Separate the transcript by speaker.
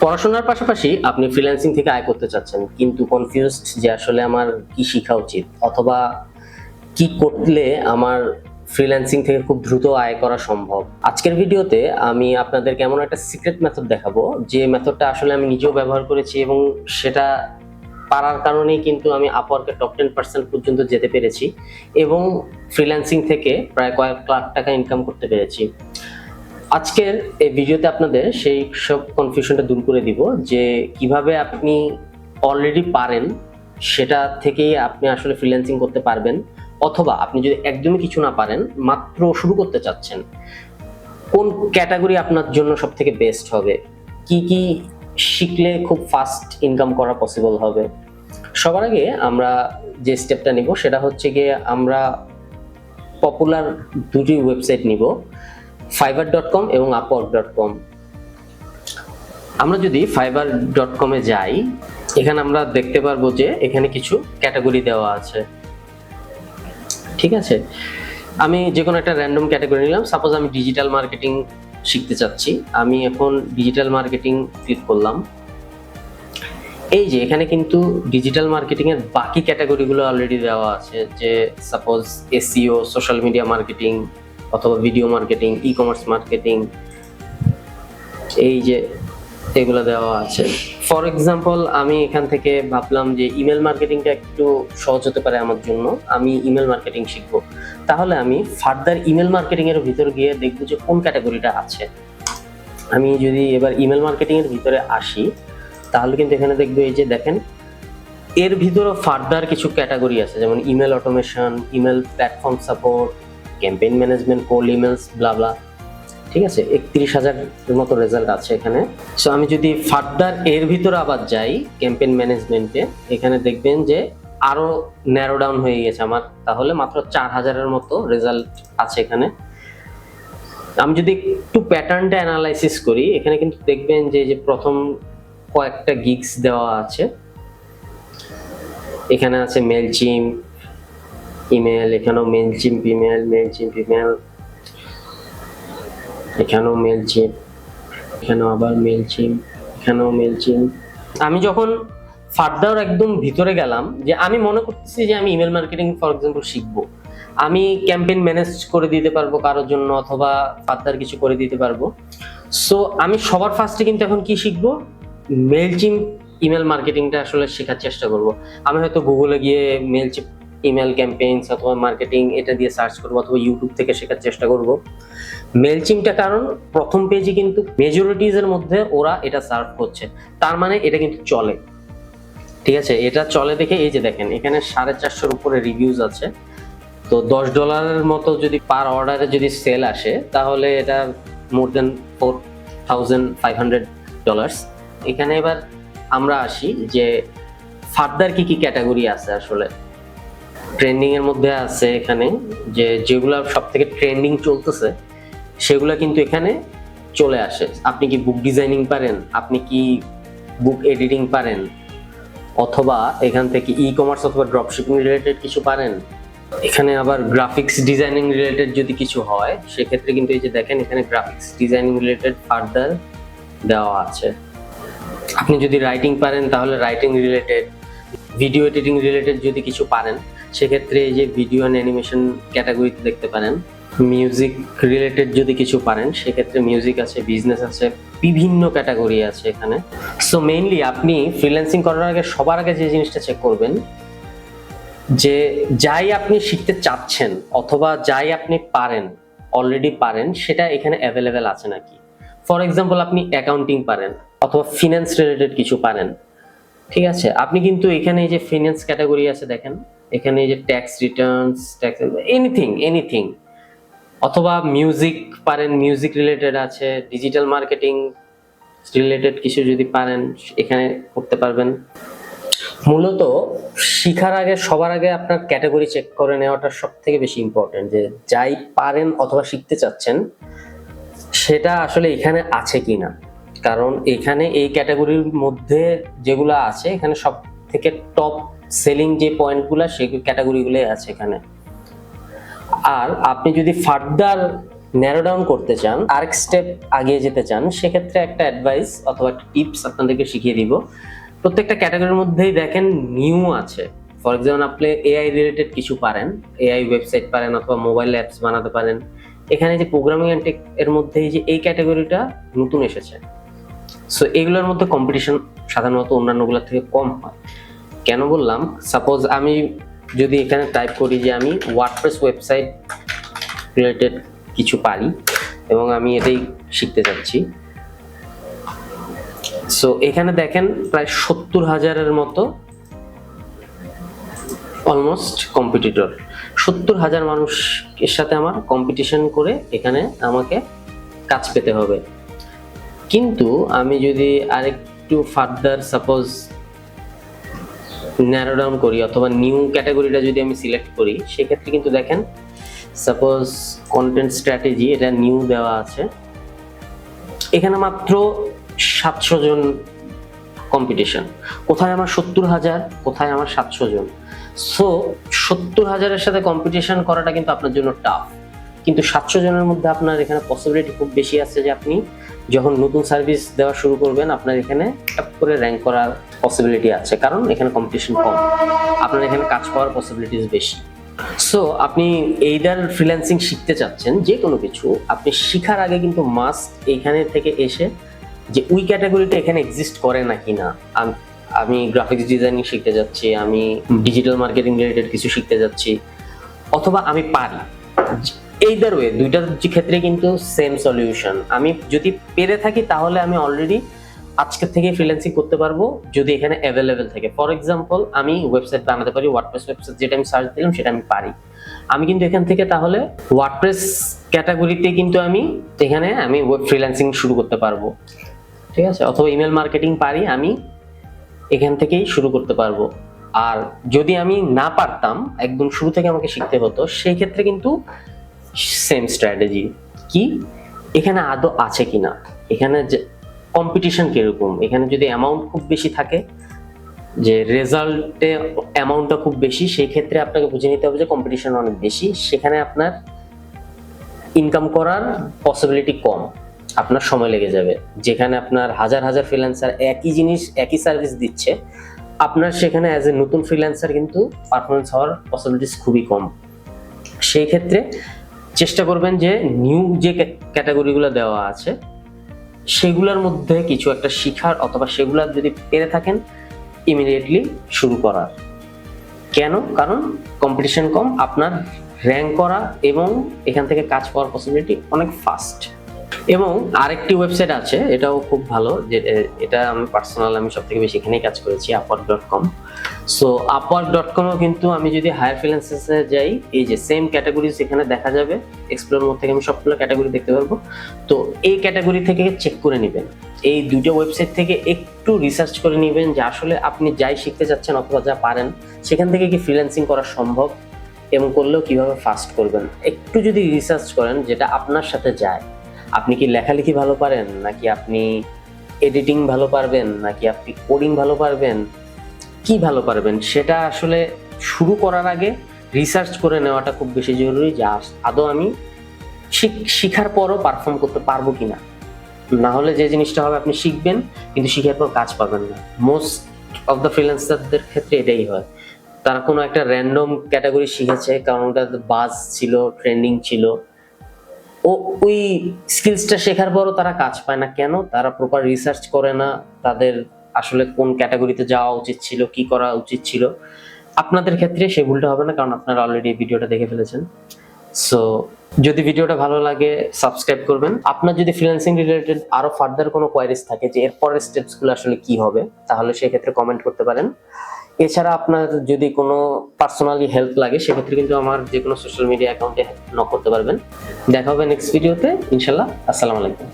Speaker 1: পড়াশোনার পাশাপাশি আপনি ফ্রিল্যান্সিং থেকে আয় করতে চাচ্ছেন, কিন্তু কনফিউজড যে আসলে আমার কি শেখা উচিত অথবা কি করলে আমার ফ্রিল্যান্সিং থেকে খুব দ্রুত আয় করা সম্ভব। আজকের ভিডিওতে আমি আপনাদেরকে এমন একটা সিক্রেট মেথড দেখাবো যে মেথডটা আসলে আমি নিজেও ব্যবহার করেছি এবং সেটা পারার কারণেই কিন্তু আমি আপওয়ার্কের টপ 10% পর্যন্ত যেতে পেরেছি এবং ফ্রিল্যান্সিং থেকে প্রায় কয়েক লাখ টাকা ইনকাম করতে পেরেছি। আজকের এই ভিডিওতে আপনাদের সেই সব কনফিউশনটা দূর করে দিব যে কিভাবে আপনি অলরেডি পারেন সেটা থেকেই আপনি আসলে ফ্রিল্যান্সিং করতে পারবেন, অথবা আপনি যদি একদমই কিছু না পারেন, মাত্র শুরু করতে চাচ্ছেন, কোন ক্যাটাগরি আপনার জন্য সব থেকে বেস্ট হবে, কি কি শিখলে খুব ফাস্ট ইনকাম করা পসিবল হবে। সবার আগে আমরা যে স্টেপটা নিব সেটা হচ্ছে গিয়ে আমরা পপুলার দুটি ওয়েবসাইট নিব, fiverr.com এবং upwork.com। আমরা যদি fiverr.com এ যাই, এখানে আমরা দেখতে পারবো যে এখানে কিছু ক্যাটাগরি দেওয়া আছে। ঠিক আছে, আমি যে কোনো একটা র্যান্ডম ক্যাটাগরি নিলাম। সাপোজ আমি ডিজিটাল মার্কেটিং শিখতে চাচ্ছি, আমি এখন ডিজিটাল মার্কেটিং ক্লিক করলাম। এই যে এখানে কিন্তু ডিজিটাল মার্কেটিং এর বাকি ক্যাটাগরিগুলো অলরেডি দেওয়া আছে, যে suppose SEO, social media marketing অথবা video marketing, e commerce marketing, এই যে এগুলো দেওয়া আছে। ফর এক্সাম্পল আমি এখান থেকে ভাবলাম যে ইমেল মার্কেটিংটা একটু সহজ হতে পারে আমার জন্য, আমি ইমেল মার্কেটিং শিখবো। তাহলে আমি ফার্দার ইমেল মার্কেটিং এর ভিতর গিয়ে দেখবো যে কোন ক্যাটাগরিটা আছে। আমি যদি এবার ইমেল মার্কেটিং এর ভিতরে আসি, তাহলে কিন্তু এখানে দেখবো এই যে দেখেন এর ভিতরেও ফার্দার কিছু ক্যাটাগরি আছে, যেমন email automation, email platform support, campaign management, cold emails, blah. ঠিক আছে, 31,000 এর মতো রেজাল্ট আছে এখানে। সো আমি যদি ফার্দার এর ভিতরে আবার যাই ক্যাম্পেইন ম্যানেজমেন্টে, এখানে দেখবেন যে আরো ন্যারো ডাউন হয়ে গেছে আমার, তাহলে মাত্র 4,000 এর মতো রেজাল্ট আছে এখানে। আমি যদি একটু প্যাটার্নটা অ্যানালাইসিস করি, এখানে কিন্তু দেখবেন যে প্রথম কয়েকটা গিগস দেওয়া আছে। এখানে আছে মেলচিম্প ইমেল, এখানেও মেলচিম্প ইমেল, মেলচিম্প ইমেল, এখানেও মেলচিম্প, এখানেও আবার মেলচিম্প, এখানেও মেলচিম্প। আমি যখন ফার্দার একদম ভিতরে গেলাম, যে আমি মনে করতেছি যে আমি ইমেল মার্কেটিং ফর এক্সাম্পল শিখবো, আমি ক্যাম্পেইন ম্যানেজ করে দিতে পারবো কারোর জন্য, অথবা ফার্দার কিছু করে দিতে পারবো। সো আমি সবার ফার্স্টে কিন্তু এখন কি শিখবো, মেলচিম্প ইমেল মার্কেটিংটা আসলে শেখার চেষ্টা করব। আমি হয়তো গুগলে গিয়ে মেলচিম্প ইমেল ক্যাম্পেইনস অথবা মার্কেটিং এটা দিয়ে সার্চ করবো, অথবা ইউটিউব থেকে শেখার চেষ্টা করব মেলচিম্পটা, কারণ প্রথম পেজে কিন্তু মেজরিটিজ এর মধ্যে ওরা এটা সার্ভ করছে, তার মানে এটা কিন্তু চলে। ঠিক আছে, এটা চলে দেখে এই যে দেখেন এখানে 450 উপরে রিভিউজ আছে। তো $10 মতো যদি পার অর্ডারে যদি সেল আসে, তাহলে এটা মোর দেন $4,500। এখানে এবার আমরা আসি যে ফার্দার কি কি ক্যাটাগরি আছে। আসলে ট্রেন্ডিং এর মধ্যে আছে এখানে, যে যেগুলো সব থেকে ট্রেন্ডিং চলতেছে সেগুলো কিন্তু এখানে চলে আসে। আপনি কি বুক ডিজাইনিং পারেন, আপনি কি বুক এডিটিং পারেন, অথবা এখান থেকে ই কমার্স অথবা ড্রপশিপিং রিলেটেড কিছু পারেন। এখানে আবার গ্রাফিক্স ডিজাইনিং রিলেটেড যদি কিছু হয়, সেক্ষেত্রে কিন্তু এই যে দেখেন এখানে গ্রাফিক্স ডিজাইনিং রিলেটেড ফার্দার দেওয়া আছে। আপনি যদি রাইটিং পারেন তাহলে writing related, video editing related যদি কিছু পারেন সেক্ষেত্রে এই যে ভিডিও অ্যান্ড অ্যানিমেশন ক্যাটাগরিতে দেখতে পারেন। মিউজিক রিলেটেড যদি কিছু পারেন সেক্ষেত্রে মিউজিক আছে, বিজনেস আছে, বিভিন্ন ক্যাটাগরি আছে এখানে। সো মেইনলি আপনি ফ্রিল্যান্সিং করার আগে সবার আগে যে জিনিসটা চেক করবেন, যে যাই আপনি শিখতে চাচ্ছেন অথবা যাই আপনি পারেন, অলরেডি পারেন, সেটা এখানে অ্যাভেলেবেল আছে নাকি। ফর এক্সাম্পল আপনি অ্যাকাউন্টিং পারেন অথবা ফিনান্স রিলেটেড কিছু পারেন। ঠিক আছে, আপনি কিন্তু এখানে এই যে ফিনান্স ক্যাটাগরি আছে দেখেন, এখানে এই যে ট্যাক্স রিটার্নস, ট্যাক্স এনিথিং, অথবা মিউজিক পারেন, মিউজিক রিলেটেড আছে, ডিজিটাল মার্কেটিং রিলেটেড কিছু যদি পারেন এখানে করতে পারবেন। মূলত শিখার আগে সবার আগে আপনার ক্যাটাগরি চেক করে নেওয়াটা সব থেকে বেশি ইম্পর্টেন্ট, যে যাই পারেন অথবা শিখতে চাচ্ছেন সেটা আসলে এখানে আছে কিনা। কারণ এখানে এই ক্যাটাগরির মধ্যে যেগুলো আছে, এখানে সব থেকে টপ সেলিং যে পয়েন্টগুলো সেই ক্যাটাগরিগুলো আছে এখানে। আর আপনি যদি ফার্দার ন্যারো ডাউন করতে চান, আরেক স্টেপ আগিয়ে যেতে চান, সেক্ষেত্রে একটা অ্যাডভাইস অথবা একটা টিপস আপনাদেরকে শিখিয়ে দিব। প্রত্যেকটা ক্যাটাগরির মধ্যেই দেখেন নিউ আছে। ফর এক্সাম্পল আপনি এআই রিলেটেড কিছু পারেন, এআই ওয়েবসাইট পারেন অথবা মোবাইল অ্যাপস বানাতে পারেন। এখানে যে প্রোগ্রামিং অ্যান্ড টেক এর মধ্যে যে এই ক্যাটাগরিটা নতুন এসেছে, সো এগুলোর মধ্যে কম্পিটিশন সাধারণত অন্যান্যগুলোর থেকে কম হয়। কেন বললাম, সাপোজ আমি যদি এখানে টাইপ করি যে আমি ওয়ার্ডপ্রেস ওয়েবসাইট রিলেটেড কিছু পারি এবং আমি এটাই শিখতে চাচ্ছি, সো এখানে দেখেন প্রায় 70,000-এর মতো অলমোস্ট কম্পিটিটর। 70,000 মানুষের সাথে আমার কম্পিটিশন করে এখানে আমাকে কাজ পেতে হবে। কিন্তু আমি যদি আরেকটু ফার্দার সাপোজ ন্যারো ডাউন করি অথবা নিউ ক্যাটাগরিটা যদি আমি সিলেক্ট করি, সেক্ষেত্রে কিন্তু দেখেন সাপোজ কন্টেন্ট স্ট্র্যাটেজি, এটা নিউ দেওয়া আছে। এখানে মাত্র 700 জন কম্পিটিশন। কোথায় আমার 70,000, কোথায় আমার 700 জন। সো 70,000-এর সাথে কম্পিটিশন করাটা কিন্তু আপনার জন্য টাফ, কিন্তু 700 জনের মধ্যে আপনার এখানে পসিবিলিটি খুব বেশি আছে যে আপনি যখন নতুন সার্ভিস দেওয়া শুরু করবেন আপনার এখানে টপ করে র্যাঙ্ক করার পসিবিলিটি আছে, কারণ এখানে কম্পিটিশন কম, আপনার এখানে কাজ পাওয়ার পসিবিলিটিস বেশি। সো আপনি এইদার ফ্রিল্যান্সিং শিখতে চাচ্ছেন, যে কোনো কিছু আপনি শিখার আগে কিন্তু মাস্ট এইখানে থেকে এসে যে ওই ক্যাটাগরিটা এখানে এক্সিস্ট করে নাকি না। আমি গ্রাফিক্স ডিজাইনিং শিখতে যাচ্ছি, আমি ডিজিটাল মার্কেটিং রিলেটেড কিছু শিখতে যাচ্ছি, অথবা আমি পারি, এইদার ওয়ে দুইটার ক্ষেত্রে কিন্তু সেম সলিউশন। আমি যদি পেরে থাকি তাহলে আমি অলরেডি আজকের থেকে ফ্রিল্যান্সিং করতে পারবো যদি এখানে অ্যাভেলেবেল থাকে। ফর এক্সাম্পল আমি ওয়েবসাইট বানাতে পারি, ওয়ার্ডপ্রেস ওয়েবসাইট যেটা আমি সার্চ দিলাম সেটা আমি পারি। আমি কিন্তু এখান থেকে তাহলে ওয়ার্ডপ্রেস ক্যাটাগরিতে কিন্তু আমি ওয়েব ফ্রিল্যান্সিং শুরু করতে পারবো, ঠিক আছে। অথবা ইমেল মার্কেটিং পারি, আমি এখান থেকেই শুরু করতে পারবো। আর যদি আমি না পারতাম, একদম শুরু থেকে আমাকে শিখতে হতো, সেই ক্ষেত্রে কিন্তু সেম স্ট্র্যাটেজি। কি এখানে আদৌ আছে কিনা, এখানে যে কম্পিটিশন কিরকম, এখানে যদি অ্যামাউন্ট খুব বেশি থাকে, যে রেজাল্টে অ্যামাউন্টটা খুব বেশি, সেই ক্ষেত্রে আপনাকে বুঝে নিতে হবে যে কম্পিটিশন অনেক বেশি, সেখানে আপনার ইনকাম করার পসিবিলিটি কম, আপনার সময় লেগে যাবে। যেখানে আপনার হাজার হাজার ফ্রিল্যান্সার একই জিনিস একই সার্ভিস দিচ্ছে, আপনার সেখানে অ্যাজ এ নতুন ফ্রিল্যান্সার কিন্তু পারফরমেন্স হওয়ার পসিবিলিটিস খুবই কম। সেই ক্ষেত্রে চেষ্টা করবেন যে নিউ যে ক্যাটাগরিগুলো দেওয়া আছে সেগুলোর মধ্যে কিছু একটা শিখার, অথবা সেগুলা যদি পেরে থাকেন ইমিডিয়েটলি শুরু করার। কেন? কারণ কম্পিটিশন কম, আপনার র্যাঙ্ক করা এবং এখান থেকে কাজ পাওয়ার পসিবিলিটি অনেক ফাস্ট। এবং আরেকটি ওয়েবসাইট আছে, এটাও খুব ভালো, যে এটা আমি পার্সোনাল আমি সব থেকে বেশি এখানেই কাজ করেছি, upwork.com। সো upwork.com-ও কিন্তু আমি যদি হায়ার ফ্রিল্যান্সার্সে যাই, এই যে সেম ক্যাটাগরিজ এখানে দেখা যাবে, এক্সপ্লোর মোড থেকে আমি সবগুলো ক্যাটাগরি দেখতে পারবো। তো এই ক্যাটাগরি থেকে চেক করে নেবেন, এই দুটো ওয়েবসাইট থেকে একটু রিসার্চ করে নেবেন যে আসলে আপনি যাই শিখতে যাচ্ছেন অথবা যা পারেন সেখান থেকে কি ফ্রিল্যান্সিং করা সম্ভব, এবং করলেও কিভাবে ফাস্ট করবেন। একটু যদি রিসার্চ করেন যেটা আপনার সাথে যায়, আপনি কি লেখালেখি ভালো পারেন, নাকি আপনি এডিটিং ভালো পারবেন, নাকি আপনি কোডিং ভালো পারবেন, কি ভালো পারবেন, সেটা আসলে শুরু করার আগে রিসার্চ করে নেওয়াটা খুব বেশি জরুরি, যে আদৌ আমি শিখার পরও পারফর্ম করতে পারবো কিনা। না হলে যে জিনিসটা হবে, আপনি শিখবেন কিন্তু শিখার পর কাজ পাবেন না। মোস্ট অফ দ্য ফ্রিল্যান্সারদের ক্ষেত্রে এটাই হয়, তারা কোনো একটা র্যান্ডম ক্যাটাগরি শিখেছে কারণ ওটা বাজ ছিল, ট্রেন্ডিং ছিল, ওই স্কিলসটা শেখার পরও তারা কাজ পায় না। কেন? তারা প্রপার রিসার্চ করে না, তাদের আসলে কোন ক্যাটাগরিতে যাওয়া উচিত ছিল, কি করা উচিত ছিল। আপনাদের ক্ষেত্রে সেই ভুলটা হবে না, কারণ আপনারা অলরেডি ভিডিওটা দেখে ফেলেছেন। সো যদি ভিডিওটা ভালো লাগে সাবস্ক্রাইব করবেন। আপনার যদি ফ্রিল্যান্সিং রিলেটেড আরো ফার্দার কোনো কোয়ারিজ থাকে যে এরপরের স্টেপসগুলো আসলে কি হবে, তাহলে সেক্ষেত্রে কমেন্ট করতে পারেন। এছাড়া আপনার যদি কোনো পার্সোনালি হেল্প লাগে সেক্ষেত্রে কিন্তু আমার যে কোনো সোশ্যাল মিডিয়া অ্যাকাউন্টে নক করতে পারবেন। দেখা হবে নেক্সট ভিডিওতে ইনশাল্লাহ। আসসালামু আলাইকুম।